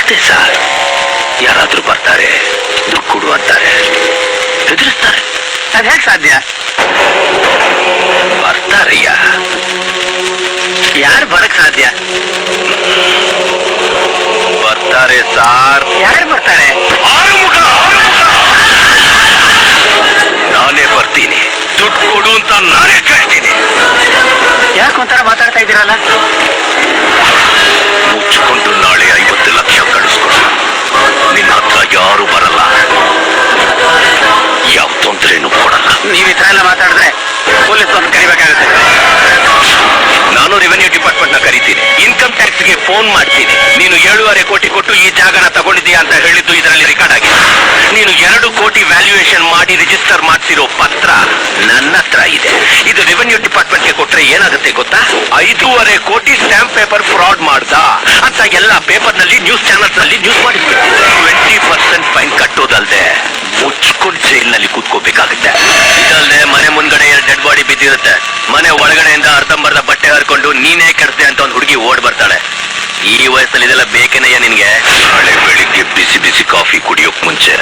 ಅಷ್ಟೇ ಸರ್. ಯಾರಾದ್ರೂ ಬರ್ತಾರೆ, ದುಡ್ಡು ಕೊಡು ಅಂತಾರೆ, ಹೆದರಿಸ್ತಾರೆ. ಅದ್ ಹೇಗೆ ಸಾಧ್ಯ? ಬರ್ತಾರಯ್ಯ. ಯಾರು ಬರಕ್ ಸಾಧ್ಯ? ಬರ್ತಾರೆ ಸಾರ್. ಯಾರು ಬರ್ತಾರೆ? ನಾನೇ ಬರ್ತೀನಿ, ದುಡ್ಡು ಕೊಡು ಅಂತ ನಾನೇ ಕೇಳ್ತೀನಿ. ಯಾಕೊಂಥರ ಮಾತಾಡ್ತಾ ಇದ್ದೀರಲ್ಲ? ಮುಚ್ಚಿಕೊಂಡು ನಾಳೆ 50 ಲಕ್ಷ ಕಳಿಸ್ಕೊಡು. ನಿನ್ನ ಹತ್ರ ಯಾರು ಬರಲ್ಲ, ಯಾವ ತೊಂದರೆನೂ ಕೊಡಲ್ಲ. ನೀವು ಈ ತರ ಎಲ್ಲ ಮಾತಾಡಿದ್ರೆ ಪೊಲೀಸ್ ಅವ್ರನ್ನ ಕರಿಬೇಕಾಗುತ್ತೆ. ನಾನು ರೆವೆನ್ಯೂ ಡಿಪಾರ್ಟ್ಮೆಂಟ್ ನ ಕರಿತೀನಿ, ಇನ್ಕಮ್ ಟ್ಯಾಕ್ಸ್ ಗೆ ಫೋನ್ ಮಾಡ್ತೀನಿ. ನೀನು 7.5 ಕೋಟಿ ಕೊಟ್ಟು ಈ ಜಾಗನ ತಗೊಂಡಿದ್ದೀಯಾ ಅಂತ ಹೇಳಿದ್ದು ಇದರಲ್ಲಿ ರೆಕಾರ್ಡ್ ಆಗಿದೆ. ನೀನು 2 ಕೋಟಿ ವ್ಯಾಲ್ಯೂಯೇಷನ್ ಮಾಡಿ ರಿಜಿಸ್ಟರ್ ಮಾಡಿಸಿರೋ ಪತ್ರ ನನ್ನ ಹತ್ರ ಇದೆ. ಇದು ರೆವೆನ್ಯೂ ಡಿಪಾರ್ಟ್ಮೆಂಟ್ ಗೆ ಕೊಟ್ರೆ ಏನಾಗುತ್ತೆ ಗೊತ್ತಾ? 5.5 ಕೋಟಿ ಸ್ಟಾಂಪ್ ಪೇಪರ್ ಫ್ರಾಡ್ ಮಾಡ್ದ ಅಂತ ಎಲ್ಲ ಪೇಪರ್ ನಲ್ಲಿ, ನ್ಯೂಸ್ ಚಾನಲ್ಸ್ ನಲ್ಲಿ ನ್ಯೂಸ್ ಮಾಡಿಸ್ಬೇಕು. 20% ಫೈನ್ ಕಟ್ಟೋದಲ್ದೆ ಮುಚ್ಕೊಂಡು ಜೈಲ್ನಲ್ಲಿ ಕೂತ್ಕೋಬೇಕಾಗುತ್ತೆ. ಇದಲ್ದೆ ಮನೆ ಮುಂದ್ಗಡೆ 2 ಡೆಡ್ ಬಾಡಿ ಬಿದ್ದಿರುತ್ತೆ. ಮನೆ ಒಳಗಡೆಯಿಂದ ಅರ್ಧಂಬರ್ಧ ಬಟ್ಟೆ ಹರ್ಕೊಂಡು ನೀನೇ ಕೆಡ್ತೆ ಅಂತ ಒಂದು ಹುಡುಗಿ ಓಡ್ ಬರ್ತಾಳೆ. ಈ ವಯಸ್ಸಲ್ಲಿ ಇದೆಲ್ಲ ಬೇಕೇನಯ್ಯ ನಿನ್ಗೆ? ನಾಳೆ ಬೆಳಿಗ್ಗೆ ಬಿಸಿ ಬಿಸಿ ಕಾಫಿ ಕುಡಿಯೋಕ್ ಮುಂಚೆ